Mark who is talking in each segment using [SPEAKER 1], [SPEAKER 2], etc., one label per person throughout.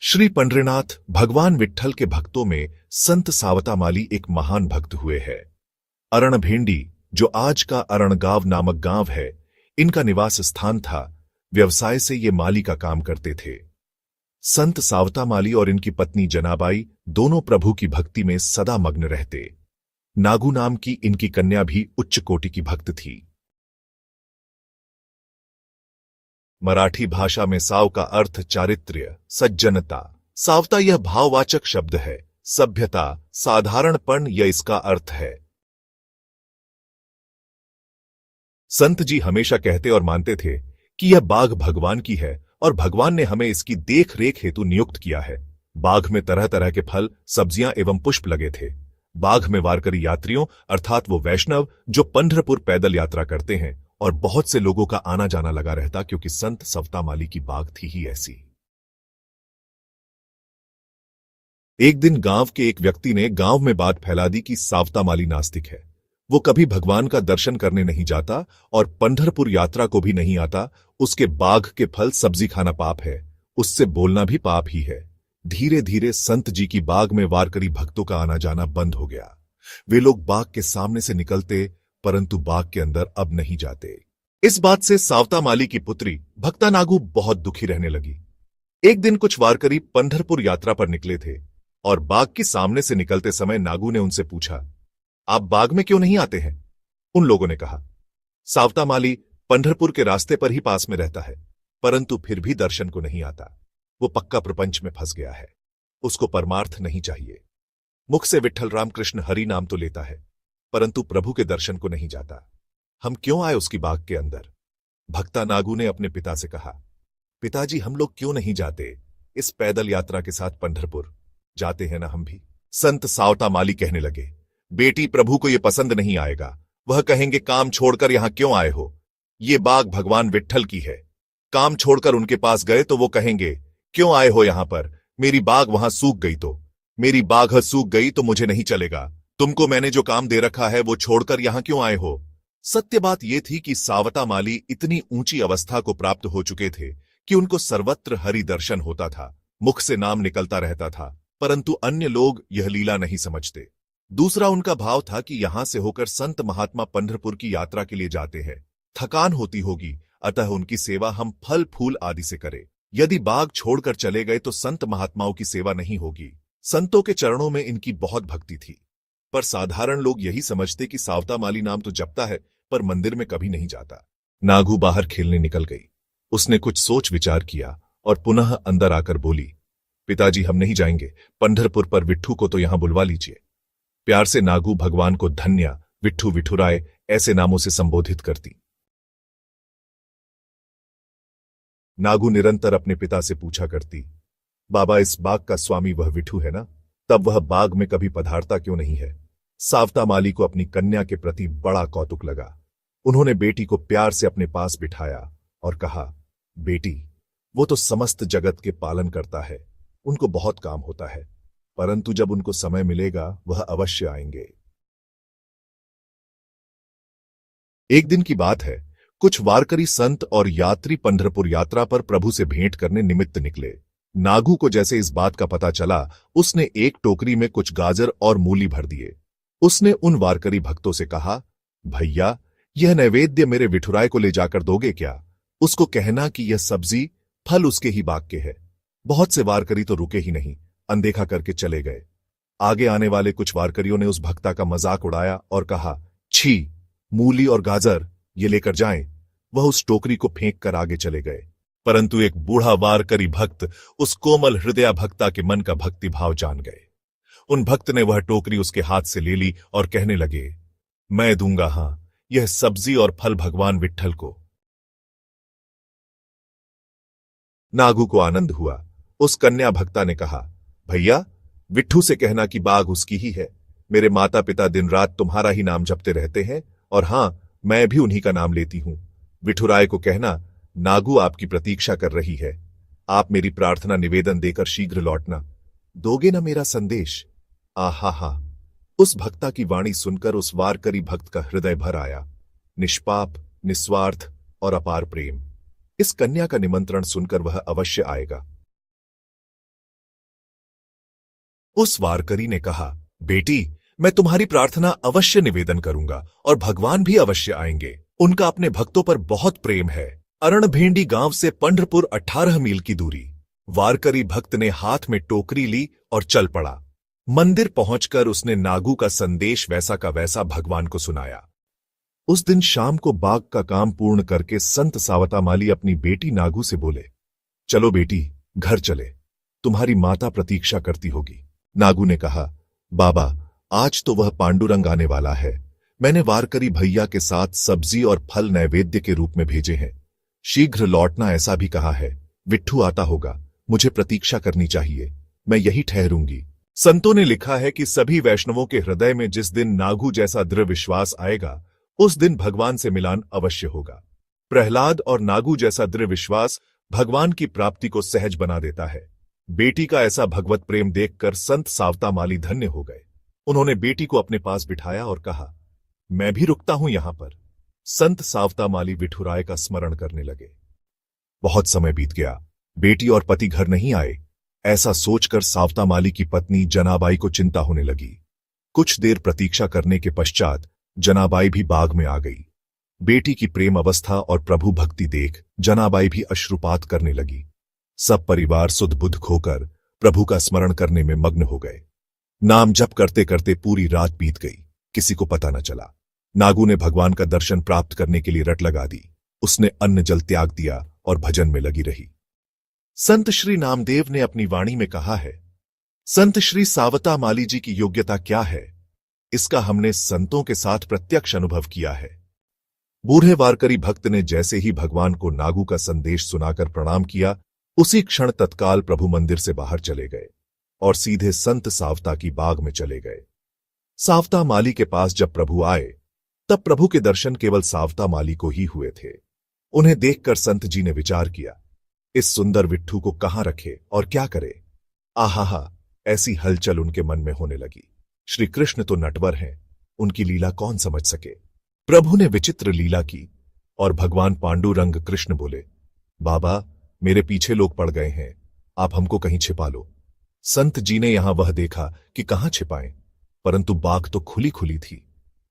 [SPEAKER 1] श्री पंढरीनाथ भगवान विट्ठल के भक्तों में संत सावतामाली एक महान भक्त हुए हैं। अरणभेंडी, जो आज का अरणगांव नामक गांव है, इनका निवास स्थान था। व्यवसाय से ये माली का काम करते थे। संत सावतामाली और इनकी पत्नी जनाबाई दोनों प्रभु की भक्ति में सदा मग्न रहते। नागू नाम की इनकी कन्या भी उच्च कोटि की भक्त थी। मराठी भाषा में साव का अर्थ चारित्र्य, सज्जनता। सावता यह भाववाचक शब्द है। सभ्यता, साधारणपन यह इसका अर्थ है। संत जी हमेशा कहते और मानते थे कि यह बाग भगवान की है और भगवान ने हमें इसकी देख रेख हेतु नियुक्त किया है। बाग में तरह तरह के फल, सब्जियां एवं पुष्प लगे थे। बाग में वारकरी यात्रियों अर्थात वो वैष्णव जो पंढरपुर पैदल यात्रा करते हैं, और बहुत से लोगों का आना जाना लगा रहता, क्योंकि संत सावतामाली की बाग थी ही ऐसी। एक दिन गांव के एक व्यक्ति ने गांव में बात फैला दी कि सावतामाली नास्तिक है। वो कभी भगवान का दर्शन करने नहीं जाता और पंढरपुर यात्रा को भी नहीं आता। उसके बाग के फल सब्जी खाना पाप है, उससे बोलना भी पाप ही है। धीरे धीरे संत जी की बाग में वारकरी भक्तों का आना जाना बंद हो गया। वे लोग बाग के सामने से निकलते, परंतु बाग के अंदर अब नहीं जाते। इस बात से सावतामाली की पुत्री भक्ता नागू बहुत दुखी रहने लगी। एक दिन कुछ वारकरी पंढरपुर यात्रा पर निकले थे और बाग के सामने से निकलते समय नागू ने उनसे पूछा, आप बाग में क्यों नहीं आते हैं? उन लोगों ने कहा, सावतामाली पंढरपुर के रास्ते पर ही पास में रहता है, परंतु फिर भी दर्शन को नहीं आता। वो पक्का प्रपंच में फंस गया है। उसको परमार्थ नहीं चाहिए। मुख से विट्ठल रामकृष्ण हरि नाम तो लेता है, परंतु प्रभु के दर्शन को नहीं जाता। हम क्यों आए उसकी बाग के अंदर? भक्ता नागू ने अपने पिता से कहा, पिताजी हम लोग क्यों नहीं जाते इस पैदल यात्रा के साथ पंढरपुर? जाते हैं ना हम भी। संत सावतामाली कहने लगे, बेटी प्रभु को यह पसंद नहीं आएगा। वह कहेंगे काम छोड़कर यहां क्यों आए हो? ये बाग भगवान विट्ठल की है। काम छोड़कर उनके पास गए तो वो कहेंगे क्यों आए हो यहां पर? मेरी बाग वहां सूख गई तो मेरी बाग सूख गई तो मुझे नहीं चलेगा। तुमको मैंने जो काम दे रखा है वो छोड़कर यहां क्यों आए हो? सत्य बात यह थी कि सावतामाली इतनी ऊंची अवस्था को प्राप्त हो चुके थे कि उनको सर्वत्र हरि दर्शन होता था, मुख से नाम निकलता रहता था, परंतु अन्य लोग यह लीला नहीं समझते। दूसरा उनका भाव था कि यहां से होकर संत महात्मा पंढरपुर की यात्रा के लिए जाते हैं, थकान होती होगी, अतः उनकी सेवा हम फल फूल आदि से करें। यदि बाग छोड़कर चले गए तो संत महात्माओं की सेवा नहीं होगी। संतों के चरणों में इनकी बहुत भक्ति थी, पर साधारण लोग यही समझते कि सावतामाली नाम तो जपता है पर मंदिर में कभी नहीं जाता। नागू बाहर खेलने निकल गई। उसने कुछ सोच विचार किया और पुनः अंदर आकर बोली, पिताजी हम नहीं जाएंगे। पंढरपुर पर विट्ठू को तो यहां बुलवा लीजिए। प्यार से नागू भगवान को धन्या, विट्ठू, विठुराय ऐसे नामों से संबोधित करती। नागू निरंतर अपने पिता से पूछा करती, बाबा इस बाग का स्वामी वह विठू है ना? तब वह बाग में कभी पधारता क्यों नहीं है? सावतामाली को अपनी कन्या के प्रति बड़ा कौतुक लगा। उन्होंने बेटी को प्यार से अपने पास बिठाया और कहा, बेटी वो तो समस्त जगत के पालन करता है, उनको बहुत काम होता है, परंतु जब उनको समय मिलेगा वह अवश्य आएंगे। एक दिन की बात है, कुछ वारकरी संत और यात्री पंढरपुर यात्रा पर प्रभु से भेंट करने निमित्त निकले। नागू को जैसे इस बात का पता चला, उसने एक टोकरी में कुछ गाजर और मूली भर दिए। उसने उन वारकरी भक्तों से कहा, भैया यह नैवेद्य मेरे विठुराय को ले जाकर दोगे क्या? उसको कहना कि यह सब्जी फल उसके ही बाग के है। बहुत से वारकरी तो रुके ही नहीं, अनदेखा करके चले गए। आगे आने वाले कुछ वारकरियों ने उस भक्ता का मजाक उड़ाया और कहा, छी, मूली और गाजर ये लेकर जाएं। वह उस टोकरी को फेंक कर आगे चले गए, परंतु एक बूढ़ा वारकरी भक्त उस कोमल हृदय भक्ता के मन का भक्ति भाव जान गए। उन भक्त ने वह टोकरी उसके हाथ से ले ली और कहने लगे, मैं दूंगा, हां यह सब्जी और फल भगवान विट्ठल को। नागू को आनंद हुआ। उस कन्या भक्ता ने कहा, भैया विट्ठू से कहना कि बाग उसकी ही है। मेरे माता पिता दिन रात तुम्हारा ही नाम जपते रहते हैं और हां मैं भी उन्हीं का नाम लेती हूं। विठुराय को कहना नागू आपकी प्रतीक्षा कर रही है। आप मेरी प्रार्थना निवेदन देकर शीघ्र लौटना। दोगे ना मेरा संदेश? आहा हा। उस भक्ता की वाणी सुनकर उस वारकरी भक्त का हृदय भर आया। निष्पाप, निस्वार्थ और अपार प्रेम। इस कन्या का निमंत्रण सुनकर वह अवश्य आएगा। उस वारकरी ने कहा, बेटी, मैं तुम्हारी प्रार्थना अवश्य निवेदन करूंगा और भगवान भी अवश्य आएंगे। उनका अपने भक्तों पर बहुत प्रेम है। अरणभेंडी गांव से पंढरपुर 18 मील की दूरी। वारकरी भक्त ने हाथ में टोकरी ली और चल पड़ा। मंदिर पहुंचकर उसने नागू का संदेश वैसा का वैसा भगवान को सुनाया। उस दिन शाम को बाग का काम पूर्ण करके संत सावतामाली अपनी बेटी नागू से बोले, चलो बेटी, घर चले, तुम्हारी माता प्रतीक्षा करती होगी। नागू ने कहा, बाबा, आज तो वह पांडुरंग आने वाला है। मैंने वारकरी भैया के साथ सब्जी और फल नैवेद्य के रूप में भेजे हैं। शीघ्र लौटना ऐसा भी कहा है। विट्ठू आता होगा, मुझे प्रतीक्षा करनी चाहिए। मैं यही ठहरूंगी। संतों ने लिखा है कि सभी वैष्णवों के हृदय में जिस दिन नागू जैसा दृढ़ विश्वास आएगा, उस दिन भगवान से मिलान अवश्य होगा। प्रहलाद और नागू जैसा दृढ़ विश्वास भगवान की प्राप्ति को सहज बना देता है। बेटी का ऐसा भगवत प्रेम देखकर संत सावतामाली धन्य हो गए। उन्होंने बेटी को अपने पास बिठाया और कहा, मैं भी रुकता हूं यहां पर। संत सावतामाली विठुराय का स्मरण करने लगे। बहुत समय बीत गया, बेटी और पति घर नहीं आए। ऐसा सोचकर सावतामाली की पत्नी जनाबाई को चिंता होने लगी। कुछ देर प्रतीक्षा करने के पश्चात जनाबाई भी बाग में आ गई। बेटी की प्रेम अवस्था और प्रभु भक्ति देख जनाबाई भी अश्रुपात करने लगी। सब परिवार सुध बुध खोकर प्रभु का स्मरण करने में मग्न हो गए। नाम जप करते करते पूरी रात बीत गई, किसी को पता न चला। नागू ने भगवान का दर्शन प्राप्त करने के लिए रट लगा दी। उसने अन्न जल त्याग दिया और भजन में लगी रही। संत श्री नामदेव ने अपनी वाणी में कहा है, संत श्री सावतामाली जी की योग्यता क्या है, इसका हमने संतों के साथ प्रत्यक्ष अनुभव किया है। बूढ़े वारकरी भक्त ने जैसे ही भगवान को नागू का संदेश सुनाकर प्रणाम किया, उसी क्षण तत्काल प्रभु मंदिर से बाहर चले गए और सीधे संत सावता की बाग में चले गए। सावतामाली के पास जब प्रभु आए, तब प्रभु के दर्शन केवल सावतामाली को ही हुए थे। उन्हें देखकर संत जी ने विचार किया, इस सुंदर विट्ठू को कहां रखे और क्या करे। आहा, ऐसी हलचल उनके मन में होने लगी। श्री कृष्ण तो नटवर हैं, उनकी लीला कौन समझ सके। प्रभु ने विचित्र लीला की और भगवान पांडुरंग कृष्ण बोले, बाबा, मेरे पीछे लोग पड़ गए हैं, आप हमको कहीं छिपा लो। संत जी ने यहां वह देखा कि कहां छिपाएं, परंतु बाग तो खुली खुली थी,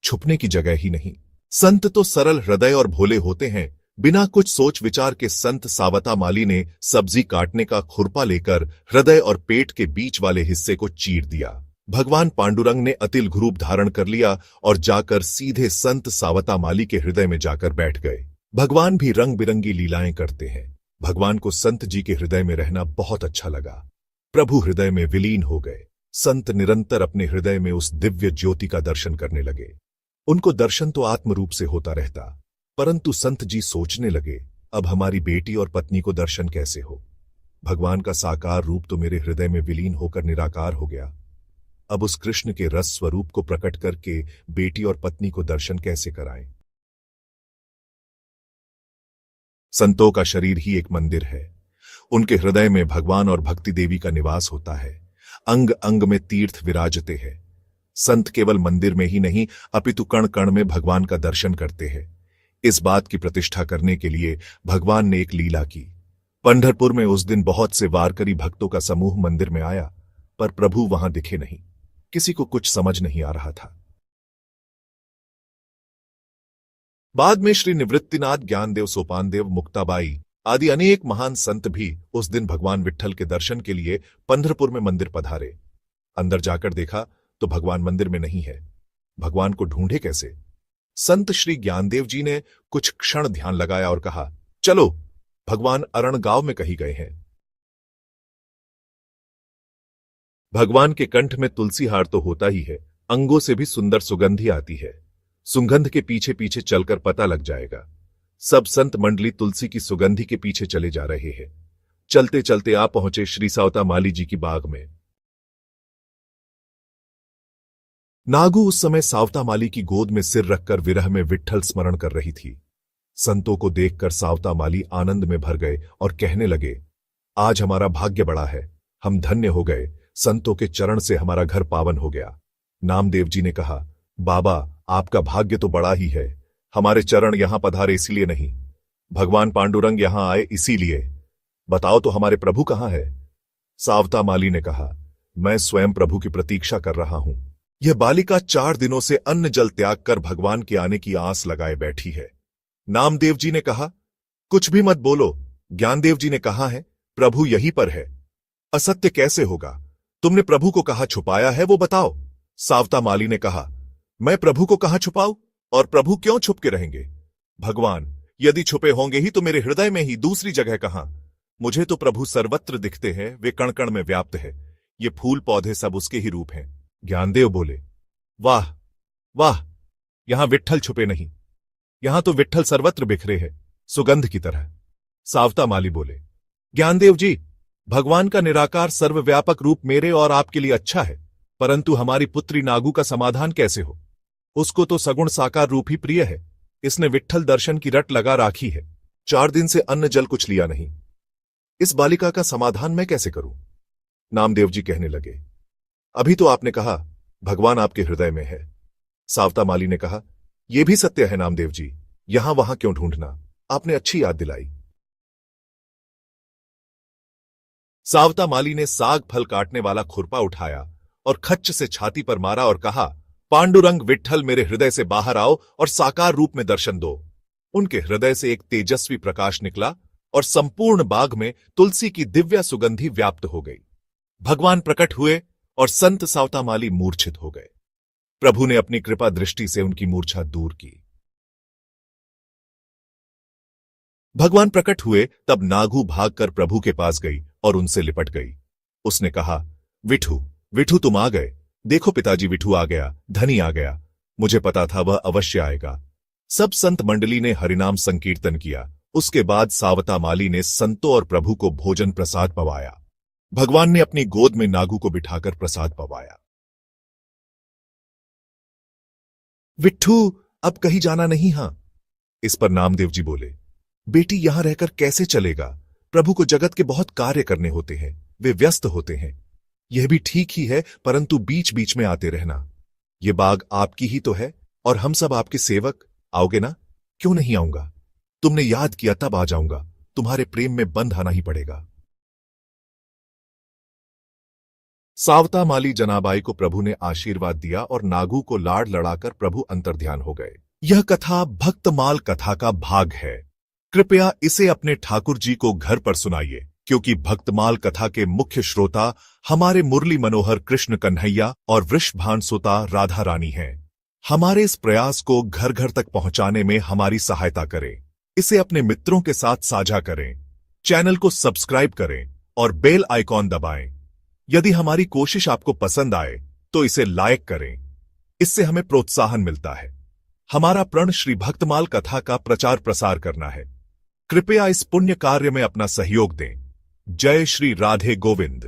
[SPEAKER 1] छुपने की जगह ही नहीं। संत तो सरल हृदय और भोले होते हैं। बिना कुछ सोच विचार के संत सावतामाली ने सब्जी काटने का खुरपा लेकर हृदय और पेट के बीच वाले हिस्से को चीर दिया। भगवान पांडुरंग ने अतिल रूप धारण कर लिया और जाकर सीधे संत सावतामाली के हृदय में जाकर बैठ गए। भगवान भी रंग बिरंगी लीलाएं करते हैं। भगवान को संत जी के हृदय में रहना बहुत अच्छा लगा। प्रभु हृदय में विलीन हो गए। संत निरंतर अपने हृदय में उस दिव्य ज्योति का दर्शन करने लगे। उनको दर्शन तो आत्म रूप से होता रहता, परंतु संत जी सोचने लगे, अब हमारी बेटी और पत्नी को दर्शन कैसे हो। भगवान का साकार रूप तो मेरे हृदय में विलीन होकर निराकार हो गया। अब उस कृष्ण के रस स्वरूप को प्रकट करके बेटी और पत्नी को दर्शन कैसे कराएं। संतों का शरीर ही एक मंदिर है। उनके हृदय में भगवान और भक्ति देवी का निवास होता है। अंग अंग में तीर्थ विराजते हैं। संत केवल मंदिर में ही नहीं, अपितु कण कण में भगवान का दर्शन करते हैं। इस बात की प्रतिष्ठा करने के लिए भगवान ने एक लीला की। पंढरपुर में उस दिन बहुत से वारकरी भक्तों का समूह मंदिर में आया, पर प्रभु वहां दिखे नहीं। किसी को कुछ समझ नहीं आ रहा था। बाद में श्री निवृत्तिनाथ, ज्ञानदेव, सोपानदेव, मुक्ताबाई आदि अनेक महान संत भी उस दिन भगवान विट्ठल के दर्शन के लिए पंढरपुर में मंदिर पधारे। अंदर जाकर देखा तो भगवान मंदिर में नहीं है। भगवान को ढूंढे कैसे। संत श्री ज्ञानदेव जी ने कुछ क्षण ध्यान लगाया और कहा, चलो, भगवान अरण गांव में कहीं गए हैं। भगवान के कंठ में तुलसी हार तो होता ही है, अंगों से भी सुंदर सुगंधी आती है। सुगंध के पीछे पीछे चलकर पता लग जाएगा। सब संत मंडली तुलसी की सुगंधी के पीछे चले जा रहे हैं। चलते चलते आ पहुंचे श्री सावतामाली जी की बाग में। नागू उस समय सावतामाली की गोद में सिर रखकर विरह में विट्ठल स्मरण कर रही थी। संतों को देखकर सावतामाली आनंद में भर गए और कहने लगे, आज हमारा भाग्य बड़ा है, हम धन्य हो गए। संतों के चरण से हमारा घर पावन हो गया। नामदेव जी ने कहा, बाबा, आपका भाग्य तो बड़ा ही है। हमारे चरण यहां पधारे इसीलिए नहीं, भगवान पांडुरंग यहां आए इसीलिए। बताओ तो हमारे प्रभु कहां है। सावतामाली ने कहा, मैं स्वयं प्रभु की प्रतीक्षा कर रहा हूं। यह बालिका 4 दिनों से अन्न जल त्याग कर भगवान के आने की आस लगाए बैठी है। नामदेव जी ने कहा, कुछ भी मत बोलो। ज्ञानदेव जी ने कहा है, प्रभु यहीं पर है। असत्य कैसे होगा? तुमने प्रभु को कहाँ छुपाया है वो बताओ। सावता माली ने कहा, मैं प्रभु को कहाँ छुपाऊं? और प्रभु क्यों छुप के रहेंगे? भगवान यदि छुपे होंगे ही तो मेरे हृदय में ही, दूसरी जगह कहां? मुझे तो प्रभु सर्वत्र दिखते हैं, वे कण कण में व्याप्त है। ये फूल पौधे सब उसके ही रूप हैं। ज्ञानदेव बोले, वाह वाह, यहां विट्ठल छुपे नहीं, यहां तो विट्ठल सर्वत्र बिखरे हैं, सुगंध की तरह। सावता माली बोले, ज्ञानदेव जी, भगवान का निराकार सर्वव्यापक रूप मेरे और आपके लिए अच्छा है, परंतु हमारी पुत्री नागू का समाधान कैसे हो? उसको तो सगुण साकार रूप ही प्रिय है। इसने विट्ठल दर्शन की रट लगा राखी है। 4 दिन से अन्न जल कुछ लिया नहीं। इस बालिका का समाधान मैं कैसे करूं? नामदेव जी कहने लगे, अभी तो आपने कहा भगवान आपके हृदय में है। सावता माली ने कहा, यह भी सत्य है नामदेव जी, यहां वहां क्यों ढूंढना? आपने अच्छी याद दिलाई। सावता माली ने साग फल काटने वाला खुरपा उठाया और खच्च से छाती पर मारा और कहा, पांडुरंग विट्ठल मेरे हृदय से बाहर आओ और साकार रूप में दर्शन दो। उनके हृदय से एक तेजस्वी प्रकाश निकला और संपूर्ण बाग में तुलसी की दिव्य सुगंधी व्याप्त हो गई। भगवान प्रकट हुए और संत सावता माली मूर्छित हो गए। प्रभु ने अपनी कृपा दृष्टि से उनकी मूर्छा दूर की। भगवान प्रकट हुए तब नागू भागकर प्रभु के पास गई और उनसे लिपट गई। उसने कहा, विठू विठू तुम आ गए। देखो पिताजी, विठू आ गया, धनी आ गया। मुझे पता था वह अवश्य आएगा। सब संत मंडली ने हरिनाम संकीर्तन किया। उसके बाद सावता माली ने संतों और प्रभु को भोजन प्रसाद पवाया। भगवान ने अपनी गोद में नागू को बिठाकर प्रसाद पवाया। विट्ठू अब कहीं जाना नहीं। हां। इस पर नामदेव जी बोले, बेटी यहां रहकर कैसे चलेगा? प्रभु को जगत के बहुत कार्य करने होते हैं, वे व्यस्त होते हैं। यह भी ठीक ही है, परंतु बीच बीच में आते रहना। यह बाग आपकी ही तो है और हम सब आपके सेवक। आओगे ना? क्यों नहीं आऊंगा? तुमने याद किया तब आ जाऊंगा। तुम्हारे प्रेम में बंध आना ही पड़ेगा। सावता माली जनाबाई को प्रभु ने आशीर्वाद दिया और नागू को लाड़ लड़ाकर प्रभु अंतर्ध्यान हो गए। यह कथा भक्तमाल कथा का भाग है। कृपया इसे अपने ठाकुर जी को घर पर सुनाइए, क्योंकि भक्तमाल कथा के मुख्य श्रोता हमारे मुरली मनोहर कृष्ण कन्हैया और वृषभान सुता राधा रानी हैं। हमारे इस प्रयास को घर घर तक पहुंचाने में हमारी सहायता करें। इसे अपने मित्रों के साथ साझा करें। चैनल को सब्सक्राइब करें और बेल आइकॉन दबाएं। यदि हमारी कोशिश आपको पसंद आए तो इसे लाइक करें। इससे हमें प्रोत्साहन मिलता है। हमारा प्रण श्री भक्तमाल कथा का प्रचार प्रसार करना है। कृपया इस पुण्य कार्य में अपना सहयोग दें। जय श्री राधे गोविंद।